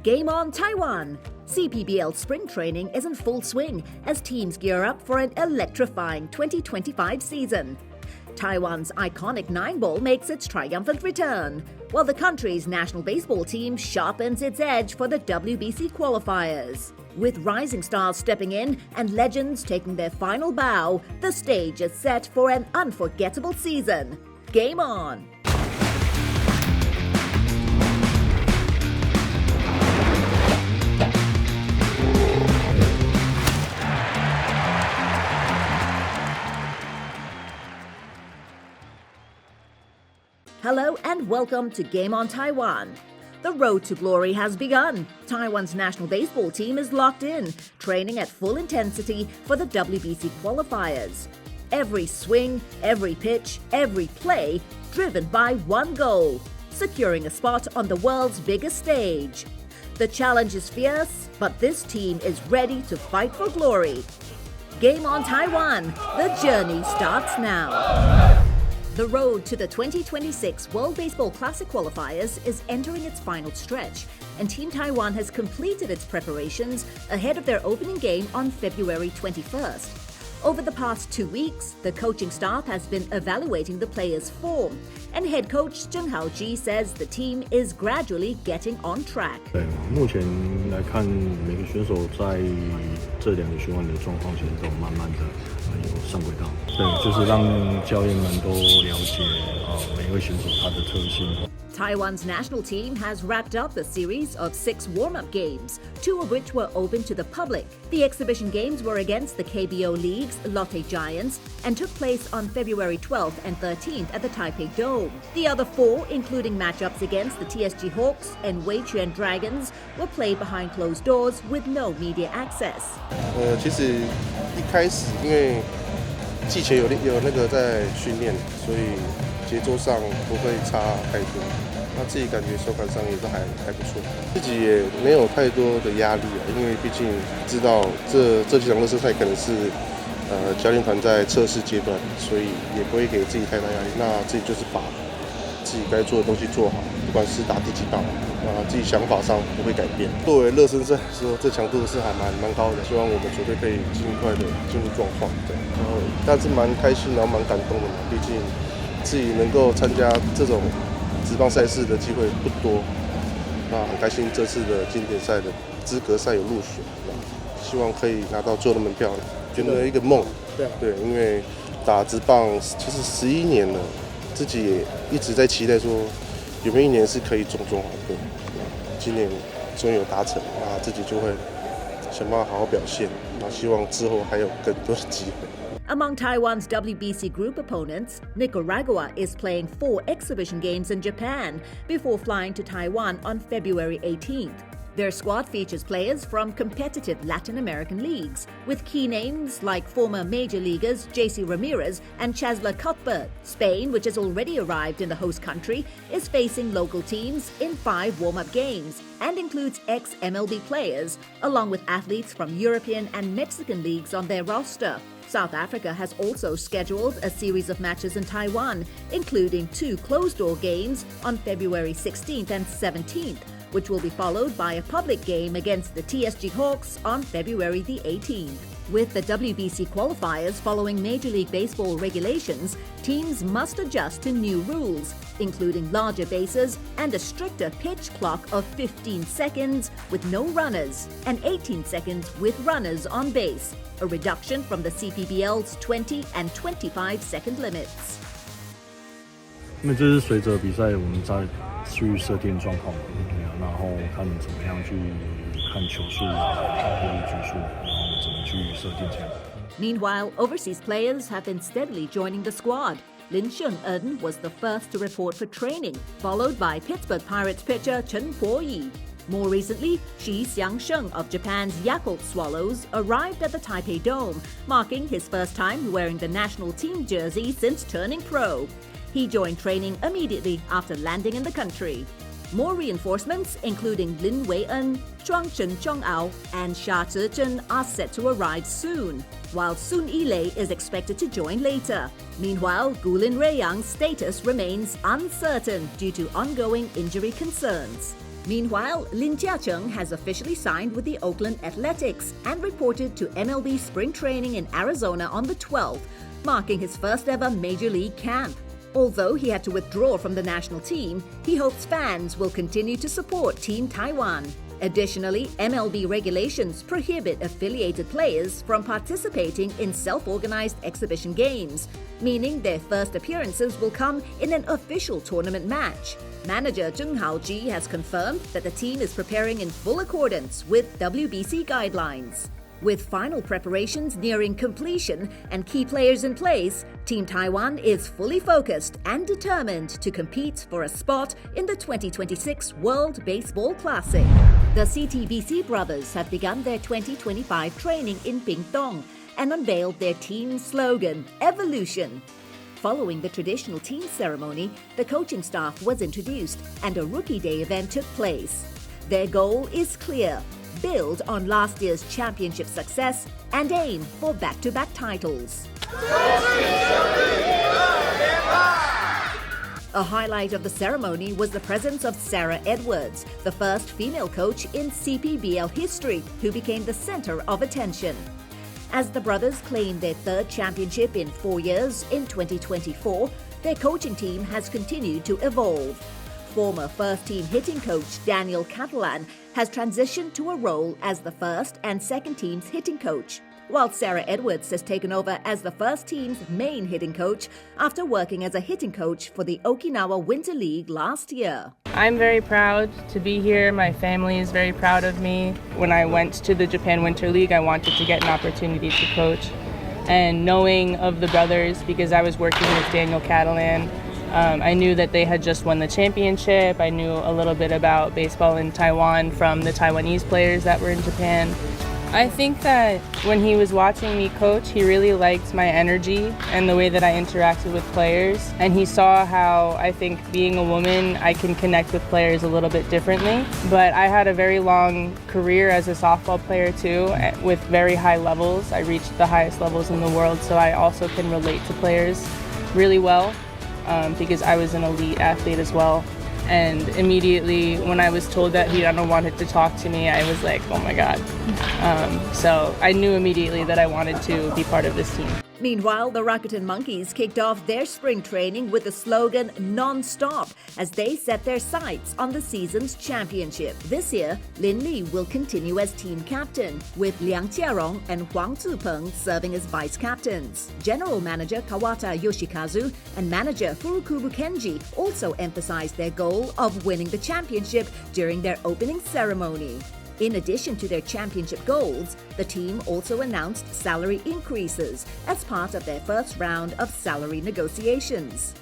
Game on Taiwan! CPBL spring training is in full swing as teams gear up for an electrifying 2025 season. Taiwan's iconic 9-ball makes its triumphant return, while the country's national baseball team sharpens its edge for the WBC qualifiers. With rising stars stepping in and legends taking their final bow, the stage is set for an unforgettable season. Game on! Hello and welcome to Game on Taiwan. The road to glory has begun. Taiwan's national baseball team is locked in, training at full intensity for the WBC qualifiers. Every swing, every pitch, every play, driven by one goal: securing a spot on the world's biggest stage. The challenge is fierce, but this team is ready to fight for glory. Game on Taiwan. The journey starts now. The road to the 2026 World Baseball Classic Qualifiers is entering its final stretch, and Team Taiwan has completed its preparations ahead of their opening game on February 21st. Over the past 2 weeks, the coaching staff has been evaluating the players' form, and head coach Cheng Haoji says the team is gradually getting on track. 目前来看，每个选手在这2个循环的状况其实都慢慢的有上轨道。对，就是让教练们都了解每一位选手他的特性。Taiwan's national team has wrapped up a series of 6 warm-up games, 2 of which were open to the public. The exhibition games were against the KBO League's Lotte Giants and took place on February 12th and 13th at the Taipei Dome. The other 4, including matchups against the TSG Hawks and Chuan Dragons, were played behind closed doors with no media access. 其实一开始因为季前有那个在训练，所以节奏上不会差太多。那自己感觉手感上也都还不错，自己也没有太多的压力啊，因为毕竟知道这几场热身赛可能是教练团在测试阶段，所以也不会给自己太大压力。那自己就是把自己该做的东西做好，不管是打第几棒，自己想法上不会改变。作为热身赛的时候，这强度是还蛮高的，希望我们球队可以尽快的进入状况。对，然后但是蛮开心，然后蛮感动的嘛，毕竟自己能够参加这种职棒赛事的机会不多，那很开心这次的经典赛的资格赛有入选，希望可以拿到最后的门票，觉得一个梦。对，因为打职棒其实11年了，自己也一直在期待说有没有一年是可以中华队，今年终于有达成，那自己就会想办法好好表现，那希望之后还有更多的机会。Among Taiwan's WBC group opponents, Nicaragua is playing 4 exhibition games in Japan before flying to Taiwan on February 18th. Their squad features players from competitive Latin American leagues, with key names like former major leaguers JC Ramirez and Chasler Cuthbert. Spain, which has already arrived in the host country, is facing local teams in 5 warm-up games and includes ex-MLB players, along with athletes from European and Mexican leagues on their roster. South Africa has also scheduled a series of matches in Taiwan, including 2 closed-door games on February 16th and 17th, which will be followed by a public game against the TSG Hawks on February the 18th. With the WBC qualifiers following Major League Baseball regulations, teams must adjust to new rules, including larger bases and a stricter pitch clock of 15 seconds with no runners and 18 seconds with runners on base, a reduction from the CPBL's 20 and 25-second limits. 因为这是随着比赛我们再去设定状况，然后看怎么样去看球数或者局数，然后怎么去设定这样。 Meanwhile, overseas players have been steadily joining the squad. Lin Sheng-en was the first to report for training, followed by Pittsburgh Pirates pitcher Chen Po-yi. More recently, Chih-sheng of Japan's Yakult Swallows arrived at the Taipei Dome, marking his first time wearing the national team jersey since turning pro. He joined training immediately after landing in the country. More reinforcements, including Lin Wei-en, Zhuangchen Chong'ao, and Xia Zizhen, are set to arrive soon, while Sun Yilei is expected to join later. Meanwhile, Gulin Ruiyang's status remains uncertain due to ongoing injury concerns. Meanwhile, Lin Jia-cheng has officially signed with the Oakland Athletics and reported to MLB spring training in Arizona on the 12th, marking his first ever Major League camp. Although he had to withdraw from the national team, he hopes fans will continue to support Team Taiwan. Additionally, MLB regulations prohibit affiliated players from participating in self-organized exhibition games, meaning their first appearances will come in an official tournament match. Manager Zheng Haoji has confirmed that the team is preparing in full accordance with WBC guidelines. With final preparations nearing completion and key players in place, Team Taiwan is fully focused and determined to compete for a spot in the 2026 World Baseball Classic. The CTBC brothers have begun their 2025 training in Pingtung and unveiled their team slogan, Evolution. Following the traditional team ceremony, the coaching staff was introduced and a Rookie Day event took place. Their goal is clear: build on last year's championship success and aim for back-to-back titles. A highlight of the ceremony was the presence of Sarah Edwards, the first female coach in CPBL history, who became the center of attention. As the brothers claim their third championship in 4 years in 2024, their coaching team has continued to evolve. Former first-team hitting coach Daniel Catalan has transitioned to a role as the first and second team's hitting coach, while Sarah Edwards has taken over as the first team's main hitting coach after working as a hitting coach for the Okinawa Winter League last year. I'm very proud to be here. My family is very proud of me. When I went to the Japan Winter League, I wanted to get an opportunity to coach. And knowing of the brothers, because I was working with Daniel Catalan, I knew that they had just won the championship. I knew a little bit about baseball in Taiwan from the Taiwanese players that were in Japan. I think that when he was watching me coach, he really liked my energy and the way that I interacted with players. And he saw how I think being a woman, I can connect with players a little bit differently. But I had a very long career as a softball player too, with very high levels. I reached the highest levels in the world, so I also can relate to players really well because I was an elite athlete as well. And immediately when I was told that he wanted to talk to me, I was like, oh my God. So I knew immediately that I wanted to be part of this team. Meanwhile, the Rakuten Monkeys kicked off their spring training with the slogan non-stop as they set their sights on the season's championship. This year, Lin Li will continue as team captain, with Liang Jiarong and Huang Zipeng serving as vice captains. General manager Kawata Yoshikazu and manager Furukubu Kenji also emphasized their goal of winning the championship during their opening ceremony. In addition to their championship goals, the team also announced salary increases as part of their first round of salary negotiations.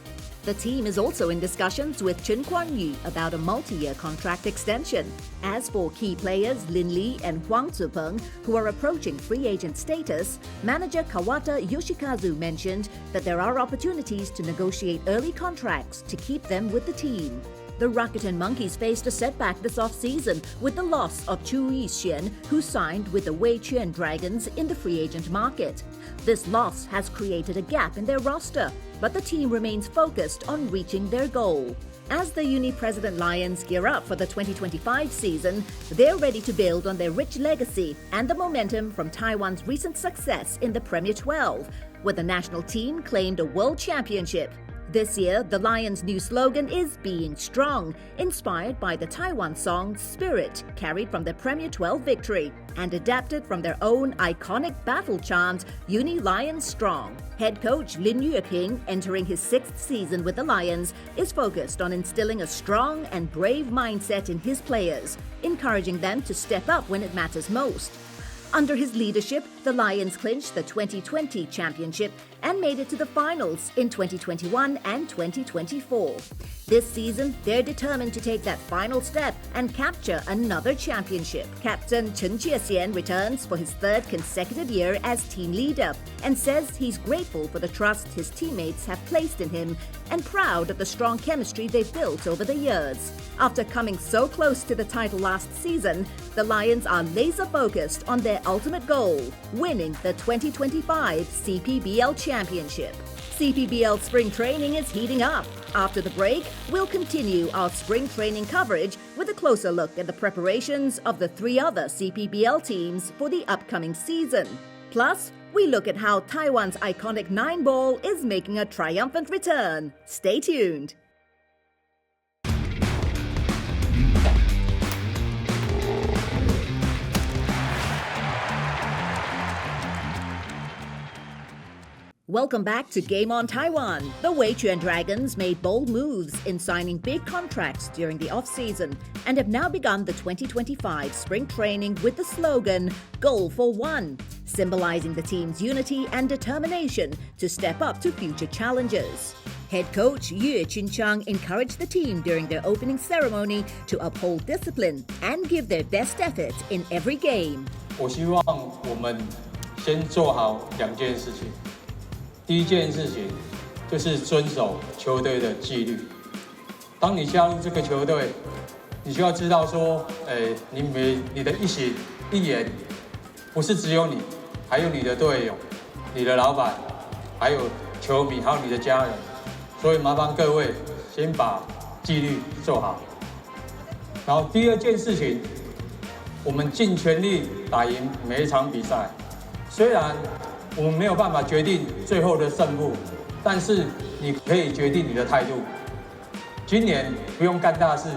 The team is also in discussions with Chen Kuan-yu about a multi-year contract extension. As for key players Lin Li and Huang Zipeng, who are approaching free agent status, manager Kawata Yoshikazu mentioned that there are opportunities to negotiate early contracts to keep them with the team. The Rakuten Monkeys faced a setback this off-season with the loss of Chih-sheng, who signed with the Chuan Dragons in the free agent market. This loss has created a gap in their roster, but the team remains focused on reaching their goal. As the Uni-Lions gear up for the 2025 season, they're ready to build on their rich legacy and the momentum from Taiwan's recent success in the Premier 12, where the national team claimed a world championship. This year, the Lions' new slogan is Being Strong, inspired by the Taiwan song Spirit, carried from the Premier 12 victory, and adapted from their own iconic battle chant, Uni-Lions Strong. Head coach Lin Yueping, entering his 6th season with the Lions, is focused on instilling a strong and brave mindset in his players, encouraging them to step up when it matters most. Under his leadership, the Lions clinched the 2020 championship and made it to the finals in 2021 and 2024. This season, they're determined to take that final step and capture another championship. Captain Chen Chih-sheng returns for his 3rd consecutive year as team leader and says he's grateful for the trust his teammates have placed in him and proud of the strong chemistry they've built over the years. After coming so close to the title last season, the Lions are laser-focused on their ultimate goal, winning the 2025 CPBL championship. CPBL spring training is heating up. After the break, we'll continue our spring training coverage with a closer look at the preparations of the 3 other CPBL teams for the upcoming season. Plus, we look at how Taiwan's iconic 9-ball is making a triumphant return. Stay tuned. Welcome back to Game on Taiwan. The Chuan Dragons made bold moves in signing big contracts during the off-season and have now begun the 2025 spring training with the slogan, Goal for One, symbolizing the team's unity and determination to step up to future challenges. Head coach Yue Ching-chang encouraged the team during their opening ceremony to uphold discipline and give their best effort in every game. 我希望我们先做好2件事情。第一件事情就是遵守球队的纪律。当你加入这个球队，你需要知道说，你的一行一言，不是只有你，还有你的队友、你的老板，还有球迷，还有你的家人。所以麻烦各位先把纪律做好。然后第二件事情，我们尽全力打赢每一场比赛。虽然我们没有办法决定最后的胜负，但是你可以决定你的态度。今年不用干大事，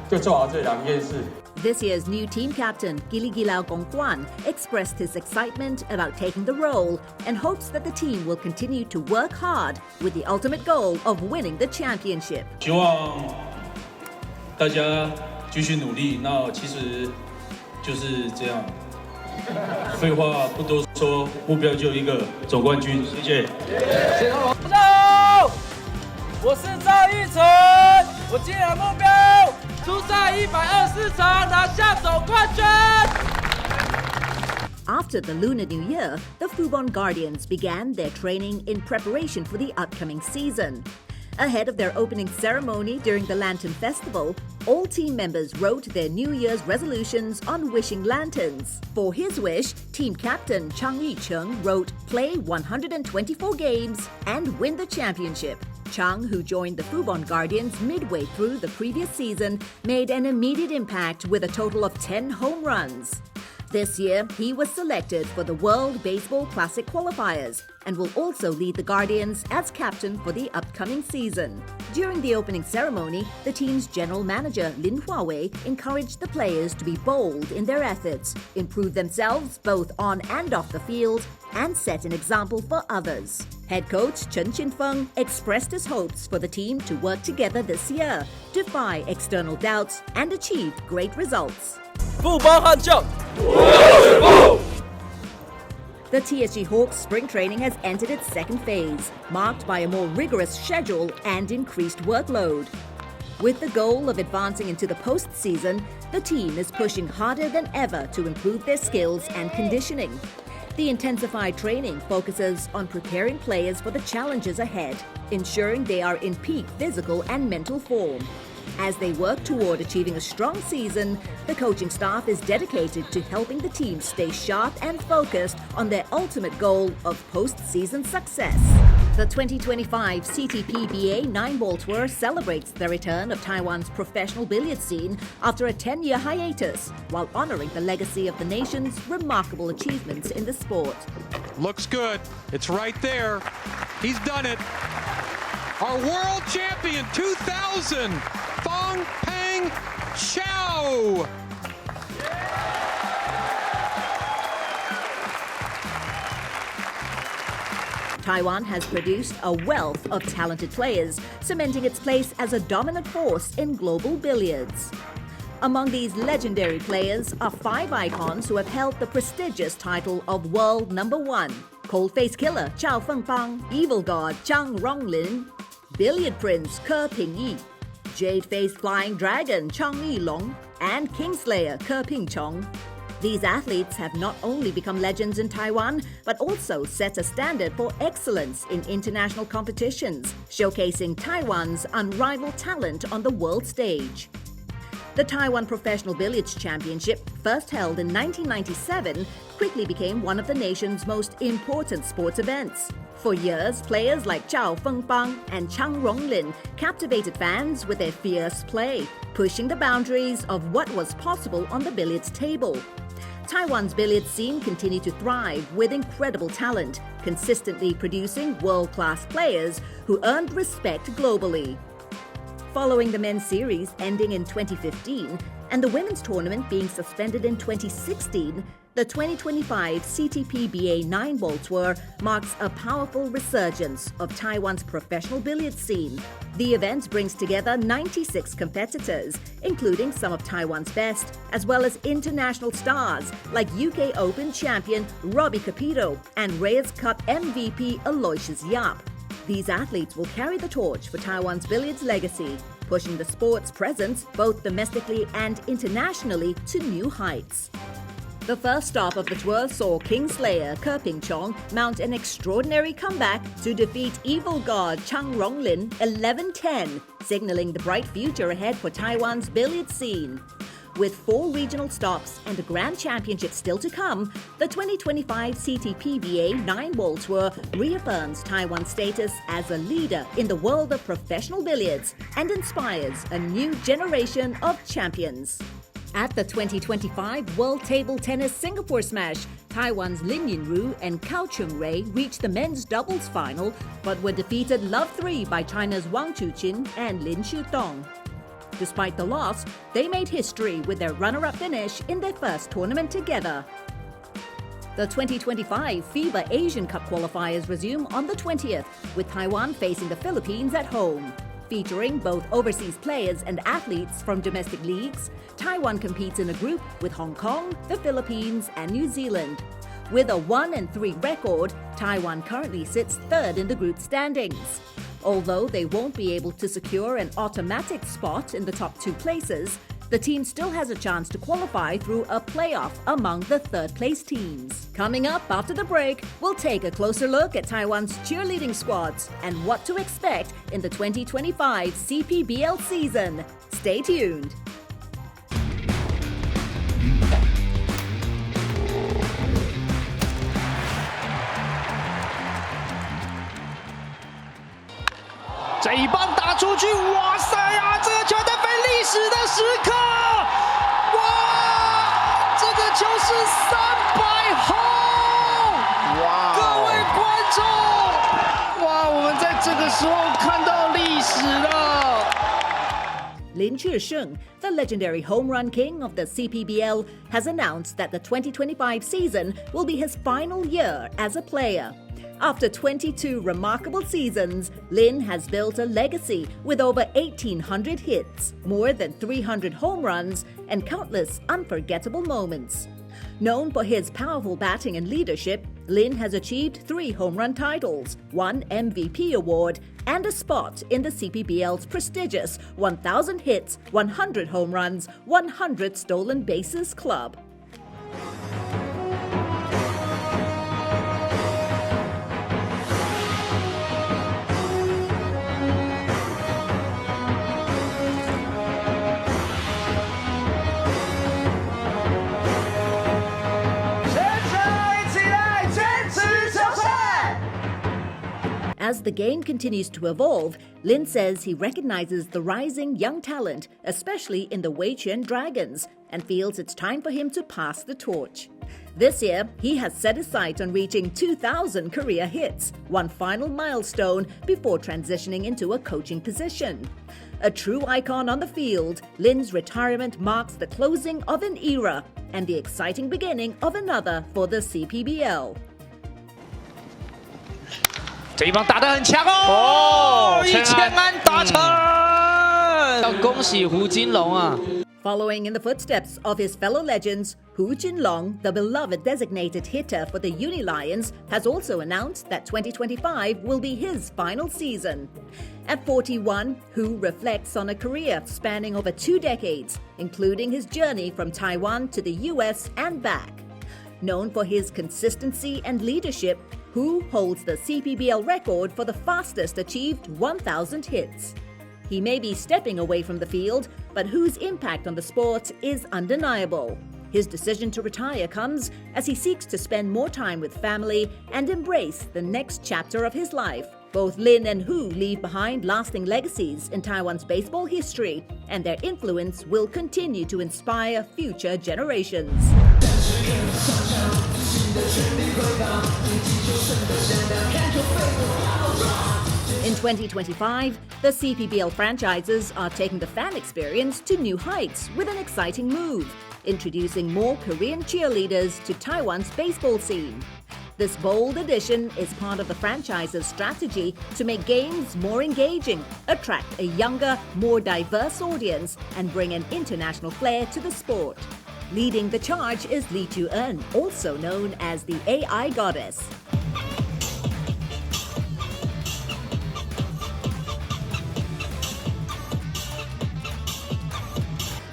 就做好这2件事。This year's new team captain, Giligilao Gonghuan, expressed his excitement about taking the role and hopes that the team will continue to work hard with the ultimate goal of winning the championship. 希望大家继续努力。那其实就是这样。废话不多说，目标就一个，总冠军。谢谢。加油！我是赵玉成，我今年的目标出赛124场，拿下总冠军。After the Lunar New Year, the Fubon Guardians began their training in preparation for the upcoming season. Ahead of their opening ceremony during the Lantern Festival, all team members wrote their New Year's resolutions on wishing lanterns. For his wish, team captain Chih-sheng wrote, play 124 games and win the championship. Chang, who joined the Fubon Guardians midway through the previous season, made an immediate impact with a total of 10 home runs. This year, he was selected for the World Baseball Classic Qualifiers and will also lead the Guardians as captain for the upcoming season. During the opening ceremony, the team's general manager, Lin Huawei, encouraged the players to be bold in their efforts, improve themselves both on and off the field, and set an example for others. Head coach Chen Qinfeng expressed his hopes for the team to work together this year, defy external doubts, and achieve great results. 富邦悍将！ The TSG Hawks spring training has entered its second phase, marked by a more rigorous schedule and increased workload. With the goal of advancing into the postseason, the team is pushing harder than ever to improve their skills and conditioning. The intensified training focuses on preparing players for the challenges ahead, ensuring they are in peak physical and mental form. As they work toward achieving a strong season, the coaching staff is dedicated to helping the team stay sharp and focused on their ultimate goal of postseason success. The 2025 CTPBA 9-ball tour celebrates the return of Taiwan's professional billiard scene after a 10-year hiatus, while honoring the legacy of the nation's remarkable achievements in the sport. Looks good. It's right there. He's done it. Our world champion 2000, Fong Peng Chow. Taiwan has produced a wealth of talented players, cementing its place as a dominant force in global billiards. Among these legendary players are 5 icons who have held the prestigious title of World Number 1. Cold-Face Killer Chao Fengfang, Evil God Zhang Ronglin, Billiard Prince Ke Pingyi, Jade-Faced Flying Dragon Chang Yilong, and Kingslayer Ke Pingchong. These athletes have not only become legends in Taiwan, but also set a standard for excellence in international competitions, showcasing Taiwan's unrivaled talent on the world stage. The Taiwan Professional Billiards Championship, first held in 1997, quickly became one of the nation's most important sports events. For years, players like Zhao Fengfang and Chang Ronglin captivated fans with their fierce play, pushing the boundaries of what was possible on the billiards table. Taiwan's billiards scene continued to thrive with incredible talent, consistently producing world-class players who earned respect globally. Following the men's series ending in 2015 and the women's tournament being suspended in 2016, the 2025 CTPBA 9-ball tour marks a powerful resurgence of Taiwan's professional billiards scene. The event brings together 96 competitors, including some of Taiwan's best, as well as international stars like UK Open champion Robbie Capito and Reyes Cup MVP Aloysius Yap. These athletes will carry the torch for Taiwan's billiards legacy, pushing the sport's presence both domestically and internationally to new heights. The first stop of the tour saw Kingslayer Ke Ping-chong mount an extraordinary comeback to defeat Evil God Chang Ronglin 11-10, signaling the bright future ahead for Taiwan's billiard scene. With 4 regional stops and a grand championship still to come, the 2025 CTPBA 9-ball tour reaffirms Taiwan's status as a leader in the world of professional billiards and inspires a new generation of champions. At the 2025 World Table Tennis Singapore Smash, Taiwan's Lin Yinru and Cao Chunrui reached the men's doubles final, but were defeated love-3 by China's Wang Chuqin and Lin Shudong. Despite the loss, they made history with their runner-up finish in their first tournament together. The 2025 FIBA Asian Cup qualifiers resume on the 20th, with Taiwan facing the Philippines at home. Featuring both overseas players and athletes from domestic leagues, Taiwan competes in a group with Hong Kong, the Philippines, and New Zealand. With a 1-3 record, Taiwan currently sits 3rd in the group standings. Although they won't be able to secure an automatic spot in the top 2 places, the team still has a chance to qualify through a playoff among the 3rd-place teams. Coming up after the break, we'll take a closer look at Taiwan's cheerleading squads and what to expect in the 2025 CPBL season. Stay tuned.这一棒打出去，哇塞啊！这个球在飞历史的时刻，哇！这个球是300轰，哇！各位观众，哇！我们在这个时候看到历史了。Chih-sheng, the legendary home run king of the CPBL, has announced that the 2025 season will be his final year as a player. After 22 remarkable seasons, Lin has built a legacy with over 1,800 hits, more than 300 home runs, and countless unforgettable moments. Known for his powerful batting and leadership, Lin has achieved 3 home run titles, 1 MVP award, and a spot in the CPBL's prestigious 1,000 hits, 100 home runs, 100 stolen bases club. As the game continues to evolve, Lin says he recognizes the rising young talent, especially in the Wei-Chuen Dragons, and feels it's time for him to pass the torch. This year, he has set his sight on reaching 2,000 career hits, one final milestone before transitioning into a coaching position. A true icon on the field, Lin's retirement marks the closing of an era and the exciting beginning of another for the CPBL. 这一棒打得很强哦！1000安达成，要恭喜胡金龙啊！ Following in the footsteps of his fellow legends, Hu Jinlong, the beloved designated hitter for the Uni-Lions, has also announced that 2025 will be his final season. At 41, Hu reflects on a career spanning over 2 decades, including his journey from Taiwan to the US and back. Known for his consistency and leadership, Hu holds the CPBL record for the fastest achieved 1,000 hits. He may be stepping away from the field, but Hu's impact on the sport is undeniable. His decision to retire comes as he seeks to spend more time with family and embrace the next chapter of his life. Both Lin and Hu leave behind lasting legacies in Taiwan's baseball history, and their influence will continue to inspire future generations. In 2025, the CPBL franchises are taking the fan experience to new heights with an exciting move, introducing more Korean cheerleaders to Taiwan's baseball scene. This bold addition is part of the franchise's strategy to make games more engaging, attract a younger, more diverse audience, and bring an international flair to the sport. Leading the charge is Lee Chu-en, also known as the AI Goddess.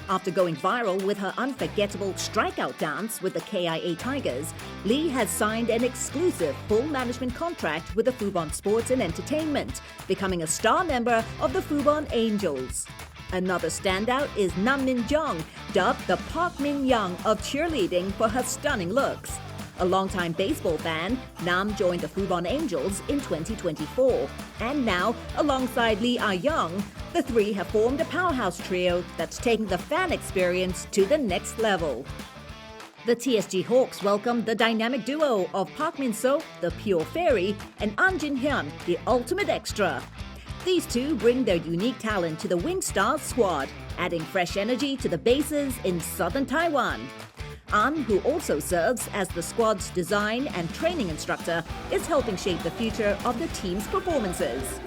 After going viral with her unforgettable strikeout dance with the KIA Tigers, Lee has signed an exclusive full management contract with the Fubon Sports and Entertainment, becoming a star member of the Fubon Angels. Another standout is Nam Min-jung, dubbed the Park Min-young of cheerleading for her stunning looks. A longtime baseball fan, Nam joined the Fubon Angels in 2024. And now, alongside Lee Ah-young, the three have formed a powerhouse trio that's taking the fan experience to the next level. The TSG Hawks welcomed the dynamic duo of Park Min-so, the Pure Fairy, and An Jin-hyun, the Ultimate Extra. These two bring their unique talent to the Wing Stars squad, adding fresh energy to the bases in southern Taiwan. An, who also serves as the squad's design and training instructor, is helping shape the future of the team's performances.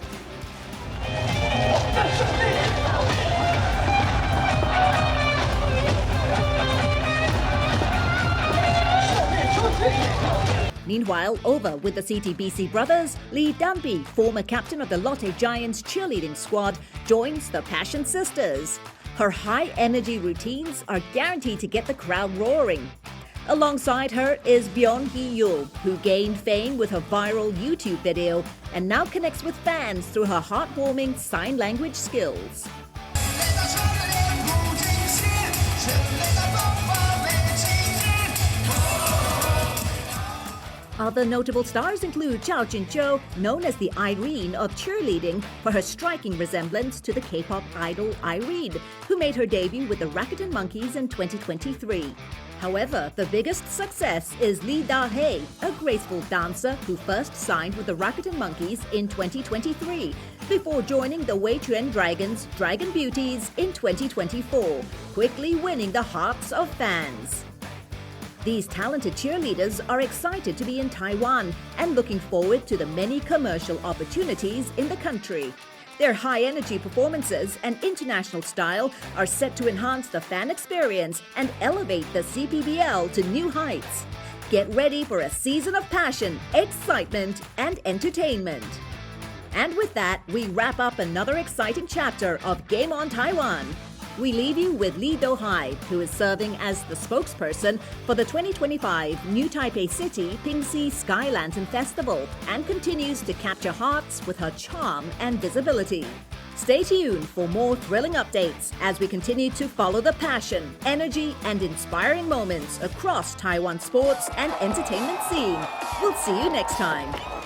Meanwhile, over with the CTBC brothers, Lee Dan-bi, former captain of the Lotte Giants cheerleading squad, joins the Passion Sisters. Her high-energy routines are guaranteed to get the crowd roaring. Alongside her is Byun Hee-yul, who gained fame with her viral YouTube video and now connects with fans through her heartwarming sign language skills. Other notable stars include Zhao Jin-zhou, known as the Irene of cheerleading for her striking resemblance to the K-pop idol Irene, who made her debut with the Rakuten Monkeys in 2023. However, the biggest success is Lee Da-hae, a graceful dancer who first signed with the Rakuten Monkeys in 2023, before joining the Weichuan Dragons Dragon Beauties in 2024, quickly winning the hearts of fans. These talented cheerleaders are excited to be in Taiwan and looking forward to the many commercial opportunities in the country. Their high-energy performances and international style are set to enhance the fan experience and elevate the CPBL to new heights. Get ready for a season of passion, excitement, and entertainment. And with that, we wrap up another exciting chapter of Game On Taiwan. We leave you with Lee Do-hai, who is serving as the spokesperson for the 2025 New Taipei City Pingxi Sky Lantern Festival and continues to capture hearts with her charm and visibility. Stay tuned for more thrilling updates as we continue to follow the passion, energy, and inspiring moments across Taiwan's sports and entertainment scene. We'll see you next time.